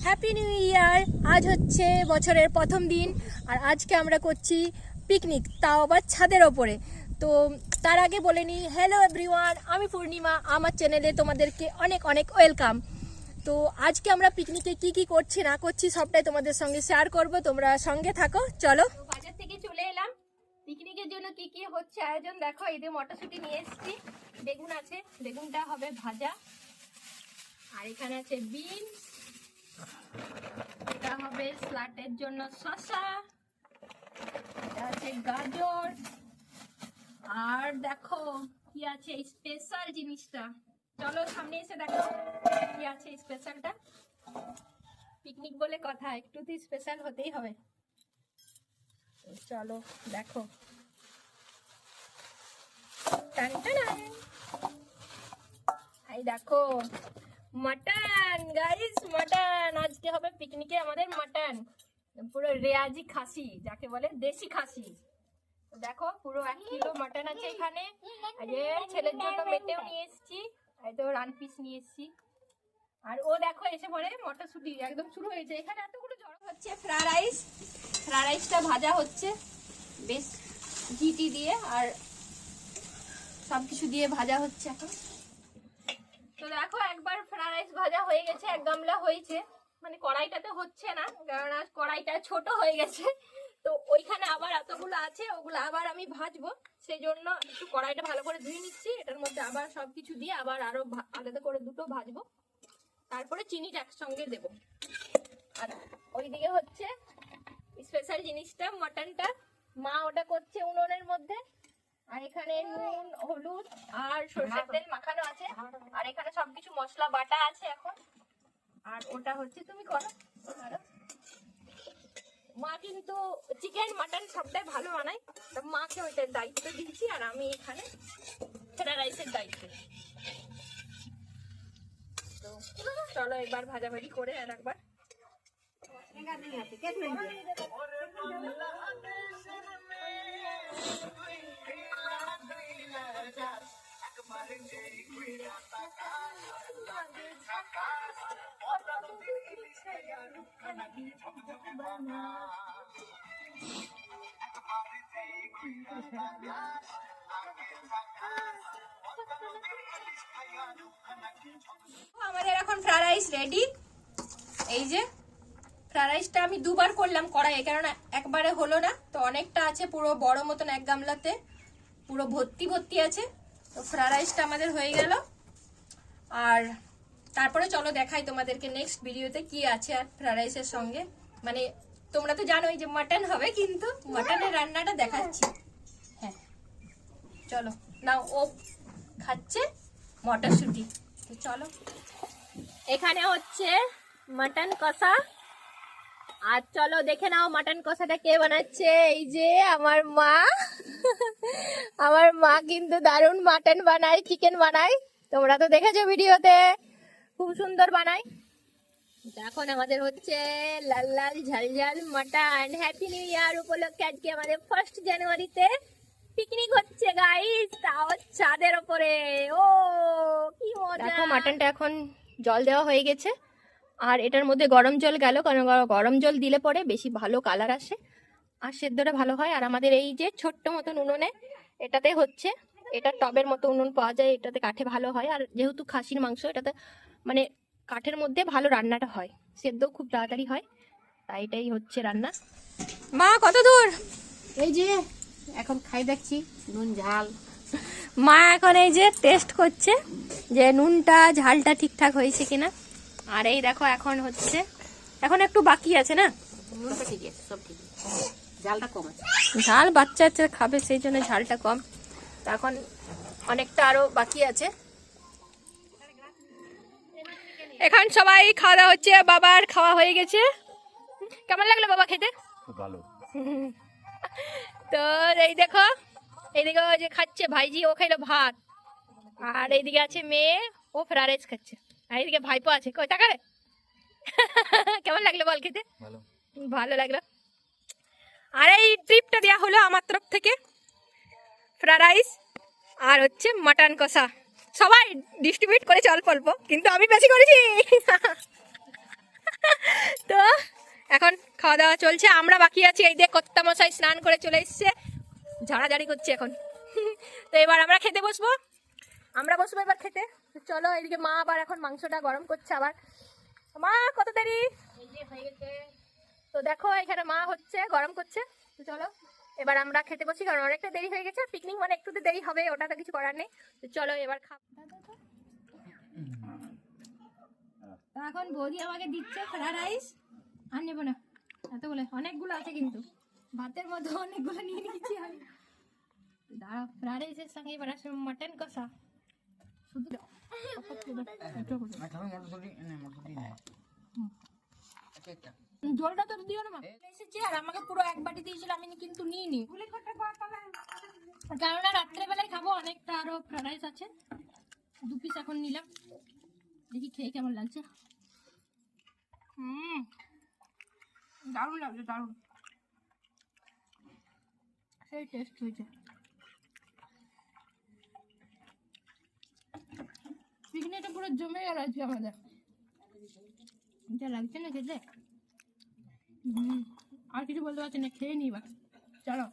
Happy new year. আজ হচ্ছে বছরের প্রথম দিন আর আজকে আমরা করছি পিকনিক, তাও আবার ছাদের ওপরে। তো তার আগে বলে নিই, হ্যালো এভরিওয়ান, আমি পূর্ণিমা, আমার চ্যানেলে তোমাদেরকে অনেক অনেক ওয়েলকাম। তো আজকে আমরা পিকনিকে কি কি করছি না করছি সবটাই তোমাদের সঙ্গে শেয়ার করব, তোমরা সঙ্গে থাকো। চলো, বাজার থেকে চলে এলাম। পিকনিকের জন্য কি কি হচ্ছে আয়োজন দেখো। এই যে মটরশুঁটি নিয়ে এসেছি, বেগুন আছে, বেগুনটা হবে ভাজা, আর এখানে আছে বিনস, এটা হবে স্লাটের জন্য শসা, এটা আছে গাজর, আর দেখো কি আছে স্পেশাল জিনিসটা। চলো সামনে এসে দেখো কি আছে স্পেশালটা। পিকনিক বলে কথা, একটু তো স্পেশাল হতেই হবে। চলো দেখো। টান টান, এই দেখো মাটন গাইস, মাটন আজকে হবে পিকনিকে। আমাদের মাটন পুরো রেয়াজি খাসি, যাকে বলে দেশি খাসি। দেখো পুরো 1 কিলো মাটন আছে এখানে। আর ছেলের জন্য মেটেও নিয়ে এসেছি, এই তো রান পিস নিয়ে এসেছি। আর ও দেখো এসে পড়ে মটরশুঁটি একদম শুরু হয়েছে। এখানে এতগুলো জড়ো হচ্ছে ফ্রাইড রাইস, ফ্রাইড রাইসটা ভাজা হচ্ছে বেশ ঘিটি দিয়ে, আর সবকিছু দিয়ে ভাজা হচ্ছে এখন। তো দেখো একবার ফ্রাইড রাইস ভাজা হয়ে গেছে, 1 গামলা হয়েছে, মানে কড়াইটাতে হচ্ছে না কারণ কড়াইটা ছোট হয়ে গেছে। তো ওইখানে আবার এতগুলো আছে, ওগুলো আবার আমি ভাজবো, সেই জন্য একটু কড়াইটা ভালো করে ধুয়ে নিচ্ছি। এটার মধ্যে আবার সবকিছু দিয়ে আবার আরো আলাদা করে দুটো ভাজবো, তারপরে চিনিটা একসঙ্গে দেব। আর ওইদিকে হচ্ছে স্পেশাল জিনিসটা, মটনটা মা ওটা করছে উনুনের মধ্যে। আর এখানে নুন, হলুদ আর সরষের তেল মাখানো আছে, আর এখানে সবকিছু মশলা বাটা আছে এখন। আর ওটা হচ্ছে তুমি করো। মা কিন্তু চিকেন মাটন সবটাই ভালো বানায়, মাকে ওইটার দায়িত্ব দিচ্ছি, আর আমি এখানে ফ্রাইড রাইসের দায়িত্ব। তো চলো এবার ভাজাভাজি করে আর একবার। আমাদের এখন ফ্রাইড রাইস রেডি। এই যে ফ্রাইড রাইসটা আমি 2বার করলাম কড়াইয়ে, কারণ একবারে হলো না, তো অনেকটা আছে, পুরো বড় মতন 1 গামলাতে পুরো ভর্তি ভর্তি আছে। তো ফ্রাইড রাইসটা আমাদের হয়ে গেল। আর তারপরে চলো দেখাই তোমাদেরকে নেক্সট ভিডিওতে কি আছে আর ফ্রাইড রাইসের সঙ্গে। মানে তোমরা তো জানোই যে মাটন হবে, কিন্তু মাটনের রান্নাটা দেখাচ্ছি। হ্যাঁ চলো নাও, ও খাচ্ছে মটরশুঁটি। তো চলো, এখানে হচ্ছে মাটন কষা। আর চলো দেখে নাও মাটন কষাটা কে বানাচ্ছে। এই যে আমার মা। আমার মা কিন্তু দারুণ মাটন বানায়, চিকেন বানায়, তোমরা তো দেখেছো ভিডিওতে, খুব সুন্দর বানায়। এখন আমাদের হচ্ছে লাল লাল ঝাল ঝাল মাটন। হ্যাপি নিউ ইয়ার উপলক্ষে আজকে আমাদের 1 জানুয়ারিতে পিকনিক হচ্ছে গাইস, তাও ছাদের ওপরে। ও কি মজা। দেখো মাটনটা এখন জল দেওয়া হয়ে গেছে, আর এটার মধ্যে গরম জল গেল, কারণ গরম জল দিলে পরে বেশি ভালো কালার আসে আর সেদ্ধটা ভালো হয়। আর আমাদের এই যে ছোট্ট মতন উনুনে, এটাতে হচ্ছে, এটা টবের মতো উনুন পাওয়া যায়, এটাতে কাঠে ভালো হয়। আর যেহেতু খাসির মাংস, এটাতে মানে কাঠের মধ্যে ভালো রান্নাটা হয়, সেদ্ধ খুব তাড়াতাড়ি হয়, তাই এটাই হচ্ছে রান্না। মা কত দূর? এই যে এখন খাই দেখছি নুন ঝাল। মা এখন এই যে টেস্ট করছে যে নুনটা ঝালটা ঠিকঠাক হয়েছে কিনা। আর এই দেখো এখন হচ্ছে, এখন একটু বাকি আছে না, নুনটা ঠিক আছে, সব ঠিক আছে, ঝালটা কম আছে। ঝাল বাচ্চা খাবে সেই জন্য ঝালটা কম, তো এখন অনেকটা আরো বাকি আছে। এখন সবাই খাওয়া দাওয়া হচ্ছে, বাবার খাওয়া হয়ে গেছে। কেমন লাগলো বাবা খেতে? ভালো। তো এই দেখো, এইদিকে যে খাচ্ছে ভাইজি, ও খাইলো ভাত, আর এইদিকে আছে মেয়ে, ও ফ্রাইড রাইস খাচ্ছে, আর এইদিকে ভাইপো আছে। কই টাকা রে? কেমন লাগলো বল খেতে? ভালো। ভালো লাগলো। আর এই ট্রিপটা দেওয়া হলো আমার তরফ থেকে, ফ্রাইড রাইস আর হচ্ছে মাটন কষা। সবাই ডিস্ট্রিবিউট করেছে অল্প অল্প, কিন্তু আমি বেশি করেছি। খাওয়া দাওয়া চলছে, আমরা বাকি আছি। এই দিয়ে কর্তা মশাই স্নান করে চলে এসছে, ঝাড়াঝাড়ি করছে এখন। তো এবার আমরা খেতে বসবো, এবার খেতে। তো চলো, এদিকে মা আবার এখন মাংসটা গরম করছে আবার। মা কত দেরি? তো দেখো এখানে মা হচ্ছে গরম করছে। তো চলো এবার আমরা খেতে বসি, কারণ অনেকটা দেরি হয়ে গেছে। পিকনিক মানে একটু তো দেরি হবে, ওটা তো কিছু করার নেই। তো চলো এবার এখন বৌদি আমাকে দিচ্ছে ফ্রাইড রাইস। আর নেবো না, এত বলে অনেকগুলো আছে, কিন্তু ভাতের মধ্যে অনেকগুলো নিয়ে নিয়েছি আমি। দাঁড়া, ফ্রাইড রাইসের সঙ্গে এবার আসবে মাটন কষা। শুধু জলটা তো দিও না মা। এসেছি আর আমাকে পুরো এক বাটি দিয়েছিল, আমি কিন্তু নিইনি, কেননা রাত্রেবেলায় খাবো। অনেকটা আরো ফ্রাইড রাইস আছে, 2 পিস এখন নিলাম। দেখি খেয়ে কেমন লাগছে। দারুণ লাগছে, দারুণ, সেই টেস্ট হয়েছে। পিকনিকটা পুরো জমে গেল আজকে আমাদের, যা লাগছে না খেতে। আর কিছু বলতে পারছি না, খেয়ে নিই। চলো।